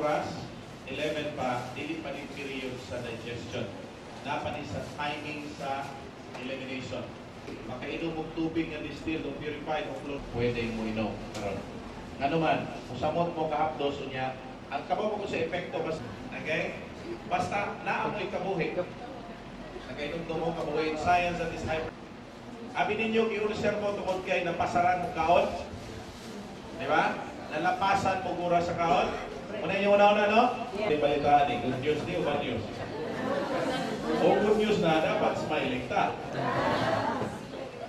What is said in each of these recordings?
oras, 11 pa, dili pa ni period sa digestion. Dapat sa timing sa elimination. Makainom mong tubig nga distilled o purified o chlorine, pwede mo inom. Karon. Nga naman, kung samot mo kahapdos niya, ang kabaw mo sa epekto, okay? Basta naamoy kabuhi. Nakainom mo kabuhi. Science that is hyper. Abi ninyo, i-ulcer mo tungkol kay napasaran mo kaon. Di ba? Nalapasan mo gura sa kaon. Una yung una-una, no? Di balitaan eh. Good news di o bad news? O good news na, dapat smiling ta.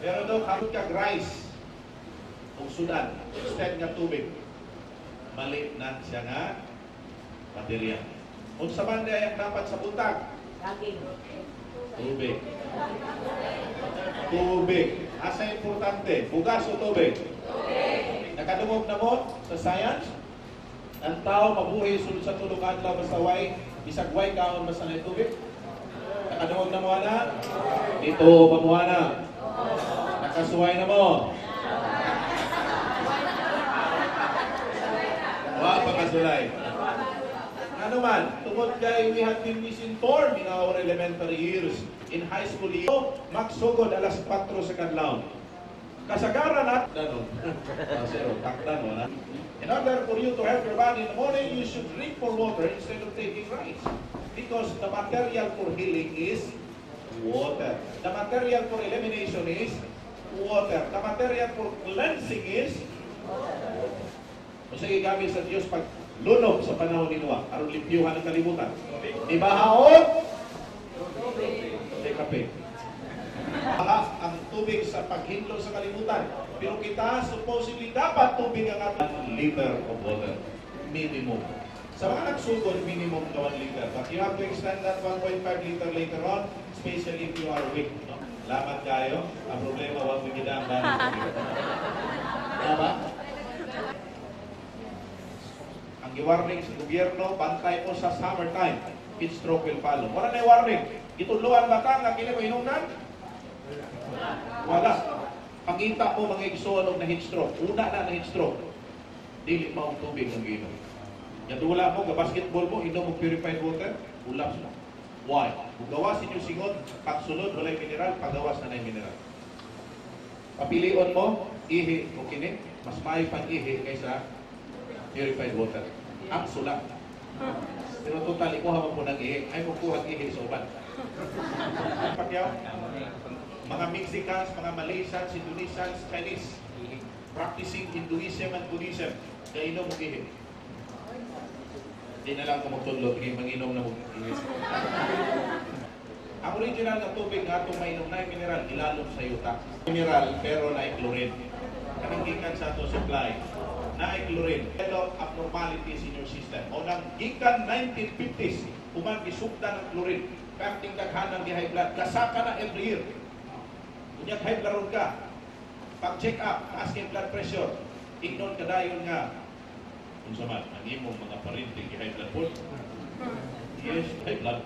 Pero daw, kapag ka rice, kung sudan, instead nga tubig, mali na siya nga material. Kung sa banda ay dapat sa buntag, tubig. Tubig. Asa importante? Bugas o tubig? Nakadungog na mo sa science? Ang tao mabuhi sulod sa tulog adlaw basta way, bisag way kaon basta na tubig? Nakadungog na mo na? Dito pamuha na. Nakasuway na mo. Wa pa kasulay. Ano man, tungod kay we have been misinformed in our elementary years. In high school, magsugod alas 4 sa kadlaw. Kasagaran at danon. In order for you to have your body in the morning, you should drink more water instead of taking rice. Because the material for healing is water. The material for elimination is water. The material for cleansing is water. Sige gamit sa Diyos pag lunog sa panahon ni Noah, aron limpyuhan ang kalibutan. Di ba haon? Di kape. Ang tubig sa paghinlo sa kalibutan. Pero kita supposedly dapat tubig ang ating liter of water. Minimum. Sa mga nagsugod, minimum na 1 liter. But you have to extend that 1.5 liter later on, especially if you are weak. No? Lamat kayo. Ang problema, huwag bigyan ang dami. Tama? Ang i-warning sa gobyerno, bantay mo sa summertime. Heat stroke will follow. Wala na i-warning. Ituluan ba ka nga kini mo inunan? Wala. Pangita mo mga igsoon na heat stroke. Una na heat stroke. Dili maong tubig ang ginom. Yadula mo, basketball mo, inom mo purified water, ulap mo. Why? Kung gawas inyo singot, pagsunod, walay mineral, paggawas na mineral. Papilion mo, ihi o kini, mas may pag-ihi kaysa purified water. Ang sulat. Pero total, ikuha mo po ng ihi. Ay mo kuha ihi sa uban. Pagyaw, mga Mexicans, mga Malaysians, Indonesians, Chinese, practicing Hinduism and Buddhism, kainom mo ihi. Hindi na lang kumutulog, mag-inom na mag-ihi. Ang original na tubig nga itong mainom na mineral, ilalong sa yuta. Mineral, pero na chlorine. Kanang gikan sa ito supply. Na-chlorine, hello abnormalities in your system. O nang gikan 1950s, kuman gisugda ng chlorine, perting daghanang di high blood, kasaka na every year. Kunyag high blood ka, pag-check up, taas kay blood pressure, ignon ka dayon nga, kung saman, ang imong mga parinting high blood po. Yes, high blood.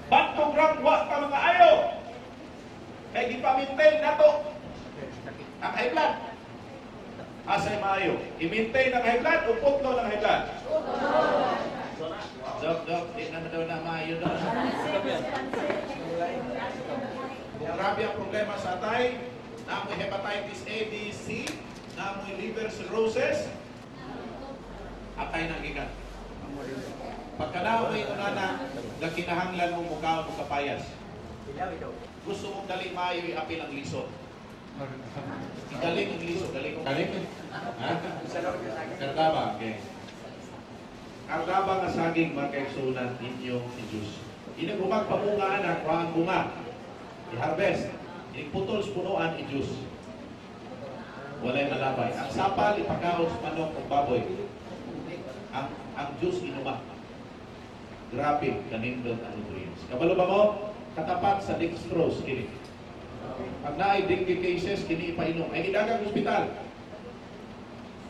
Bantograng wa ka mga ayo, kaya gipamintain na to ang high blood. Asay maayo. I-maintain ang high blood o putlo ng high blood? Dok, di na daw na maayo doon. Grabe ang problema sa atay. Namoy hepatitis A, B, C. Namoy liver cirrhosis. Atay ng ikan. Pagkanamoy ito na kinahanglan mo mukha mo kapayas. Gusto mong dali maayo i-apil ang lisod. Galing ang liso, galing ang galing. Ha? Kardaba, okay. Kardaba nga saging magkaigsunan inyong i-juice. Inagumag pamunga anak, ang bunga. I-harvest. Inagputol sa punuan, i-juice. Walay malabay. Ang sapal, ipakaon sa manok o baboy. Ang juice, inuma. Grabe, kanindot ang nutrients. Kabalo ba mo? Katapat sa dextrose, kini. Pag na-ay dengue cases, kini ipainom. Ay idagang hospital.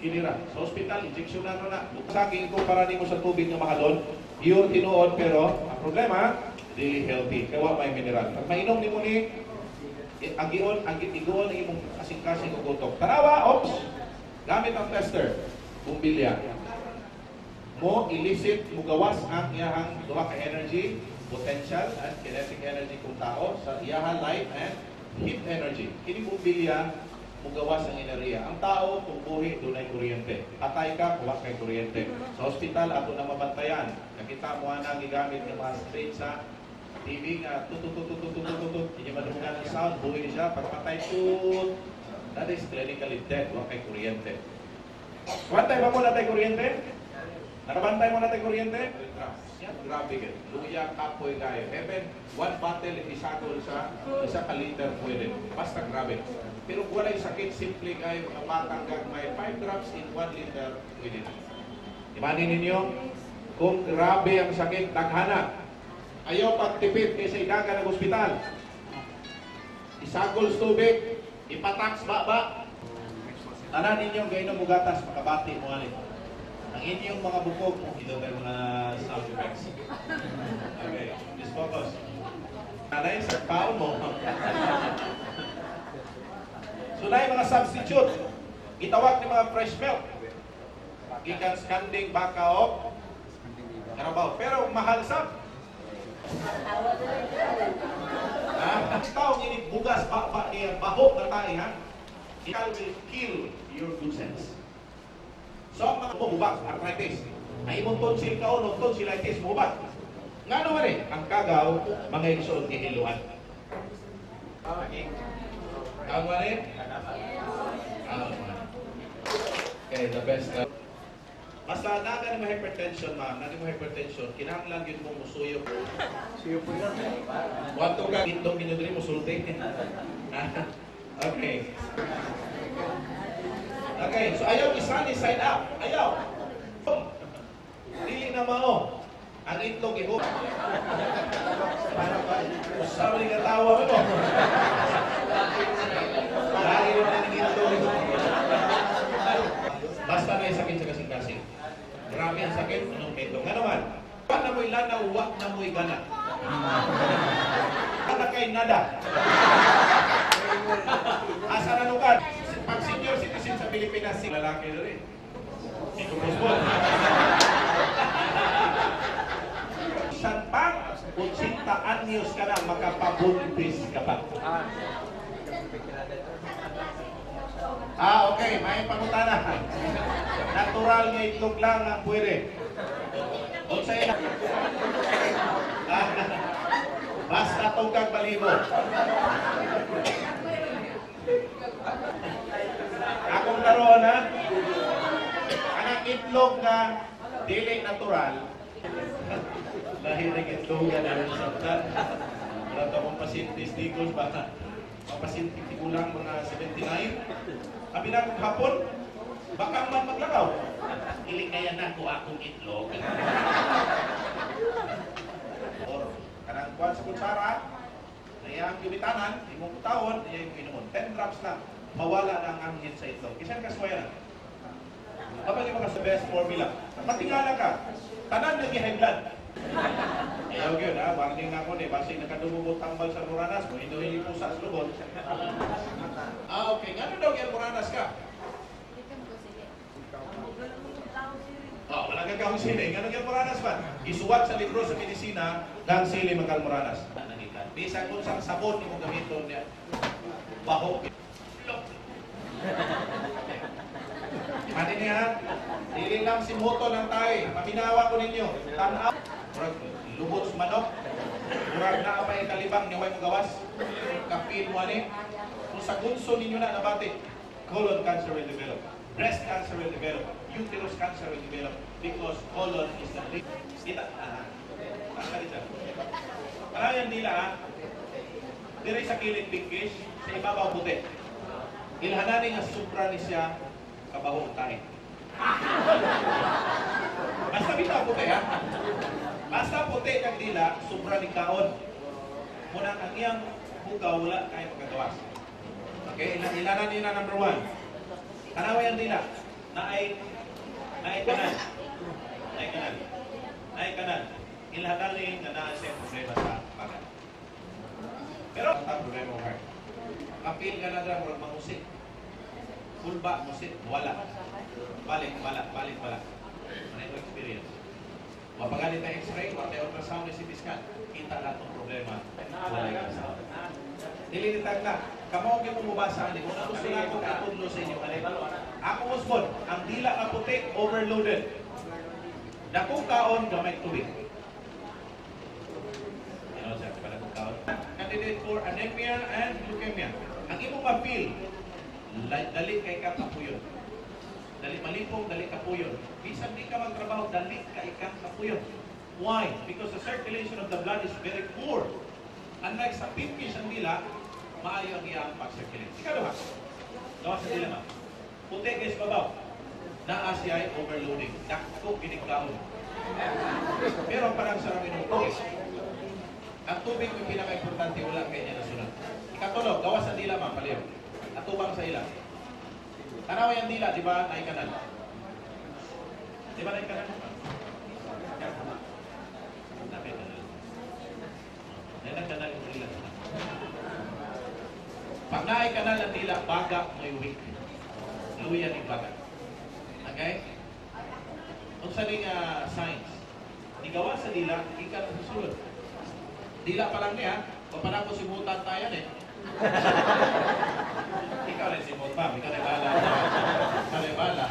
Kinira. Sa hospital, injeksyonan na. Saging ko para mo sa tubig na mahalon. Iyon tinuod, pero ang problema, di healthy. Kaya may mineral. Pag mainom ni mo ni, ang gion, ang iguon ng imong kasing-kasing ugotok. Tarawa, ops! Gamit ang tester. Bumbilya. mo illicit mugawas ang iyahang duha ka energy, potential and kinetic energy kung tao sa iyahang light and heat energy. Kini bumbilya mugawas ang enerhiya. Ang tao kung buhi dunay kuryente. Patay ka kuha kay kuryente. Sa ospital ato na mabantayan. Nakita mo ana gigamit ng mga straight sa TV nga tutututututututut. Hindi madungan ang sound, buhi siya pagpatay tut. That is clinically dead, kuha kay kuryente. Bantay ba mo natay kuryente? Nakabantay mo natay kuryente? Yan, grabe ka. Luya, kapoy kayo. Even, one bottle isagol sa isa ka liter pwede. Basta grabe. Pero kung wala'y sakit, simple kayo, kapatang gagmay, 5 drops in 1 liter pwede. Imanin ninyo, kung grabe ang sakit, taghana. Ayaw pagtipid kaysa idagan ng ospital. Isagol sa tubig, ipataks baba. Tanan ninyo, gayong mugatas, makabati mo alin. Ang inyong mga bukog mo, ito tayo mga sound effects. Okay, just focus. Nanay, sa paon mo. So na yung mga substitute. Itawag ni mga fresh milk. Ikan skanding baka o karabaw. Pero mahal sa tao ini bugas niya bahok na tayo ha. It will kill your good sense. So ang mga bumubak, arthritis. Ay imong tonsil ka o tonsillitis bumubak. Nga naman eh, ang kagaw, mga igsoon kihiluan. Ang mali? Okay, the best. Basta naga mo hypertension, ma'am. Naga mo hypertension, kinahanglan yun mo musuyo. Suyo po lang. Wato ka, itong minudri mo sulting. Okay. Okay, so ayaw isani side up. Ayaw. Dili na mao. Ang itlog iho. Para ba? Usaw ni katawa mo. Lagi mo na ng itlog iho. Basta na sakit sa kasing-kasing. Grabe ang sakit. Anong itlog? Nga naman, wak na mo'y lanaw, wak na mo'y gana. Kana kay nada. Asa na nukan? Pag senior citizen sa Pilipinas, si lalaki na rin. Ito po po. San pang 80 anyos ka na makapabuntis ka pa. Okay. May pangutana. Natural nga itlog lang ang pwede. O sa'yo. Basta tugkag balibo. Akong karoon ha. Anang itlog na dili natural. Lahir ng itlog na namin sa ulan. Wala ito akong pasintis digos ba? Papasintis kulang mga 79. Sabi na kong hapon, baka man maglakaw. Ilingayan na ko akong itlog. Or, kanang kuwan sa kutsara, na iyang gumitanan, imong kutawon, iyang inumun. 10 drops lang, mawala na ang angin sa itlog. Kisan kaswaya na. Kapag yung mga sa best formula, matingala ka, tanan na high blood. Ayaw yun ha, warning na ako ni, basi nakadumubot tambal sa Muranas, kung hindi yung pusa sa lubot. Okay, gano'n daw yung Muranas ka? Wala kang sili. Gano'n yung Muranas ba? Isuwat sa libro sa medisina, ng sili magkal Muranas. Bisa kung sa sabon ni mong gamiton niya, baho. Mani niya, dili lang si Moto ng tayo. Paminawa ko ninyo. Tanaw. Lubot sa manok. Murag na pa yung kalibang niya huwag magawas. Kapil mo ni. Kung sa gunso ninyo na nabati, colon cancer will develop. Breast cancer will develop. Uterus cancer will develop. Because colon is the lead. Kita. Parayan nila ha. Dire sa kilid pinkish, sa ibabaw puti. Ilhanani nga supra ni siya kabahong tayo. Basta bitaw puti ha. Basta puti kang dila, supra ni kaon. Muna ang iyang bukaw wala kaya pagkagawas. Okay, ilanan nila number 1. Kanaway ang dila. Naay kanan. Naay kanan. Ilhanani nga naa siya problema sa pagan. Pero ang problema mo heart. Kapil ka na dyan, mangusik. Kulba, musik, wala. Balik. Ano yung experience? Mapagali na x-ray, pati ultrasound na CT scan, kita na itong problema. Nililitag na. Kamo yung umubasa, kung ano gusto na akong itudlo sa inyo. Ako Osbon, ang dila na puti, overloaded. Dakong kaon, gamay tubig. Candidate for anemia and leukemia. Ang imong appeal, dali kay kapuyon. Dali malipong, dali kapuyon. Bisan di ka magtrabaho, dali kay kapuyon. Why? Because the circulation of the blood is very poor. Unlike sa pinkish ang dila, maayo ang iyang pag-circulate. Ikaduha. Gawa sa dila ma. Puti kay babaw. Naa siya ay overloading. Dakko biniglaon. Pero parang sarang inyong tubig. Ang tubig yung pinaka-importante, wala kay niya nasunod. Ikatulog, gawa sa dila ma, paliw. Atubang sa ila. Tanaway ang dila, di ba, naikanal? Di ba naikanal? Naikanal yung dila. Pag naikanal ang dila, baga may weak. Luyan yung baga. Okay? Kung sa ning signs, igawa sa dila, ikan sa sulod. Dila pa lang niya, papanang ko simutan tayo eh. Ikaw rin simutan, ikaw rin bala. Ikaw rin bala.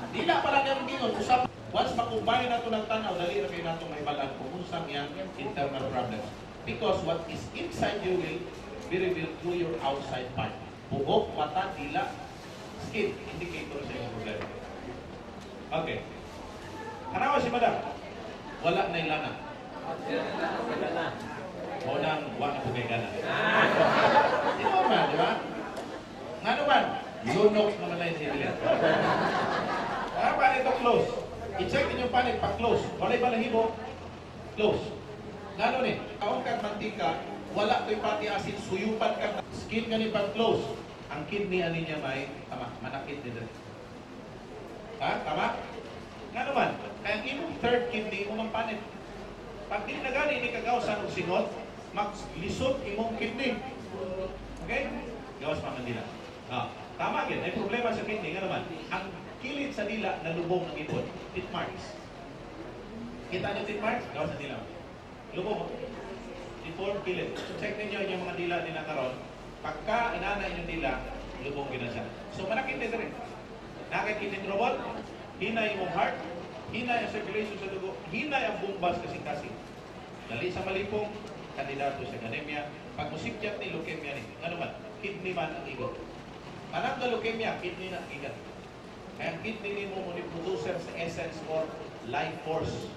Dila pa lang yung gingon, usap. Once makumbay na ito ng tanaw, dali na kayo natin may balan kung usang yan internal problems. Because what is inside you will be revealed through your outside part. Bugok, mata, dila, skin, indicator sa iyong problema. Okay. Hanawa si madam, wala na ilana. O nang wala na gana. Di mo man, di ba? Nga naman, lunok naman na yung sibilit. Paano ito close? I-check din yung panig pag close. Walay balahibo, close. Nga nun eh, kaong kang mantika, wala to'y pati asin, suyupan ka. Skin ka ni pag close. Ang kidney ani niya may tama, manakit din. Ha? Tama? Nga naman, kaya imong third kidney mo mang panit. Pag di na gani ni kagawasan og singot, maglisod imong kidney. Okay? Gawas pa man dila. Tama gyud, ay problema sa kidney nga naman. Ang kilid sa dila nalubong ng ipon, teeth marks. Kita niyo teeth marks? Gawas sa dila. Lubong. Deformed kilid. So check niyo yung mga dila nila karon. Pagka inana inyong dila, lubong gyud siya. So manakit din rin. Nakay kidney trouble, hinay imong heart, hinay ang circulation sa dugo, hinay ang bumbas kasing-kasing. Dali sa malipong, kandidato sa anemia. Pag musikyat ni leukemia ni, ano man, kidney man ang igot. Anang ka leukemia, kidney na ang igot. Kaya ang kidney ni mo producer sa essence or life force.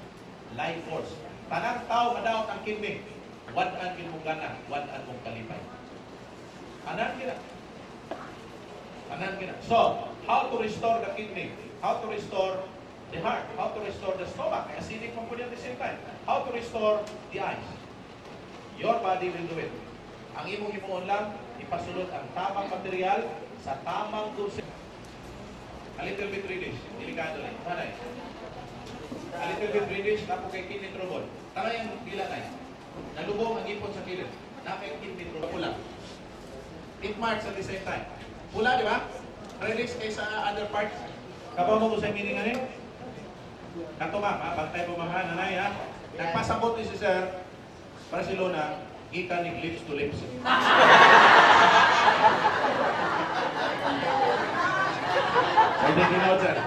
Life force. Tanang tao madaot ang kidney. Wadaan kin mong gana, wadaan mong kalipay. Anan gina. Anan gina. So, how to restore the kidney? How to restore the heart? How to restore the stomach? Acidic po at the same time. How to restore the eyes? Your body will do it. Ang imong himuon lang, ipasulod ang tamang material sa tamang dose. A little bit reddish. Delikado lang. Panay. A little bit reddish, na po kay kidney trouble. Tama yung pila na yun. Nalubong ang ipon sa kilid. Na kay kidney trouble. Pula. It marks at the same time. Pula, di ba? Reddish kay sa other parts. Kapaw mo ko sa meaning ano yun? Kato ma'am, bantay po ma'am, nanay ha. Nagpasabot ni si Sir Barcelona, kita ni lips to lips. Pwede ginaw, Sir.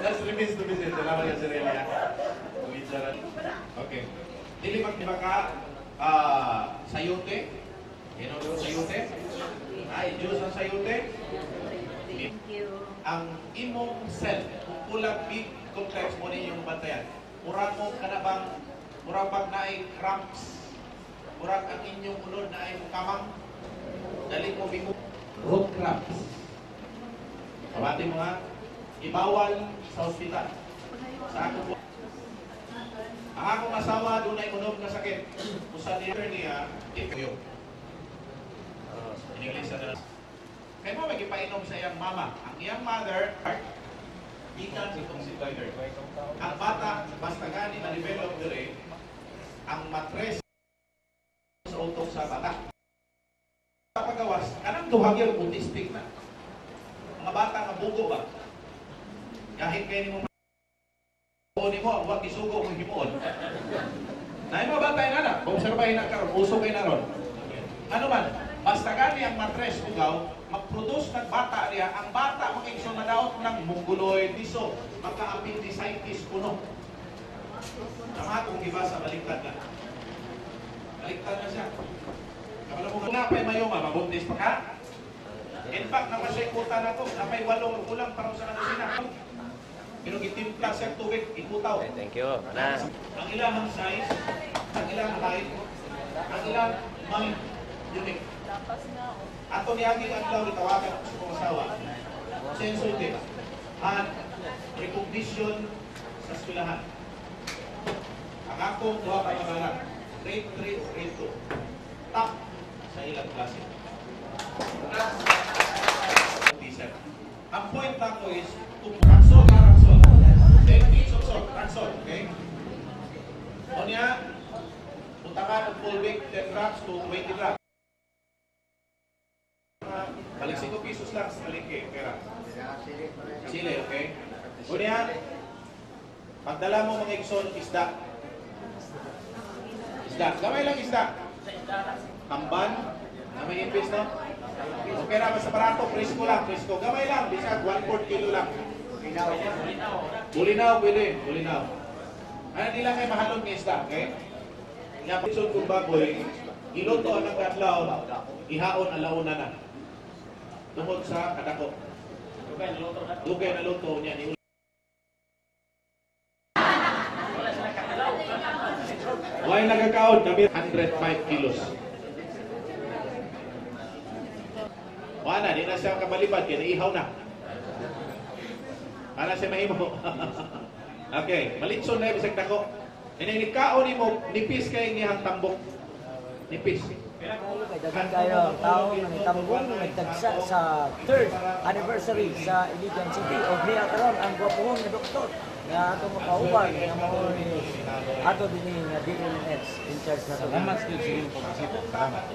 That's remains to be said. Salamat ka, Sir Elia. Okay. Dilimak di ba ka sayote? You know sayote? Ay, Diyos ang sayote. Thank you. Ang imong cell, kung pulang big complex mo ninyong bantayan, murag mo kanabang, murag bag na ay cramps, murag ang inyong unod na ay mukamang, dali mo bingo, root cramps. Kabati mo nga, ibawal sa ospital. Sa ako po. Ang akong asawa, doon ay unog na sakit. Usa niya, ikayo. In English, kaya mo magipainom sa iyang mama. Ang iyang mother, ikan itong si Toiler. Ang bata, basta gani na-develop dire, ang matres sa utok sa bata. Sa pagawas, anong duhag yung autistic na? mga bata nga bugo ba? Kahit kayo ni mo ni mo, ang wag isugo kung himuon. Na yung mga bata yung anak, kung obserbahin na karon, uso kayo na ron. Ano man, basta gani ang matres ugaw, mag-produce ng bata niya, ang bata mag-ikso madaot ng mongoloid, diso, magka-appendicitis kuno. Tama kung iba sa baliktad na. Baliktad na siya. Kapala mo nga pa'y mayoma, mabuntis pa ka? In fact, napasyikutan ako, napay 8 kulang para sa kanusina. Pero gitimpla siya tubig, ikutaw. Okay, thank you. Ana. Ang ilang size, ang ilang height, ang ilang mind, unique. Ato niyagi ang daw itawagan sa mga asawa. Sensitive and recognition sa eskwelahan. Ang akong duha ka mga grade 3 o grade 2. Top sa ilang klase. Ang point na ko is raksol na raksol. 10 feet of salt, raksol, okay? O niya, punta ka ng full week, 10 grams to 20 grams. Balik 5 pesos lang sa palengke, pera. Sili, okay? O niya, pagdala mo mga ikson, isda. Isda, gamay lang isda. Tamban, na may impis, no? O pera, mas barato, presko lang, presko. Gamay lang, bisag 1/4 kilo lang. Bulinaw, pwede, bulinaw. Ano nila kay mahalong ng isda, okay? Nga pisod kong baboy, iluto ang katlaw, ihaon alauna na. Tungod sa kadako. Dugay na luto niya ni Why nagkakaon kami 105 kilos. Wala, di na siya kabalibad, kaya naihaw na. Para siya mahimo. Okay, malitson na bisag dako. Ininikaon ni mo, nipis kay ngihang tambok. Nipis. Dagan kayo ang tao ng tambong nagtagsa sa 3rd anniversary sa Iligan City o niya karon ang gwapohon nga doktor nga ato makauban nga mao ni ato dinhi nga DLNS in charge na to. Salamat.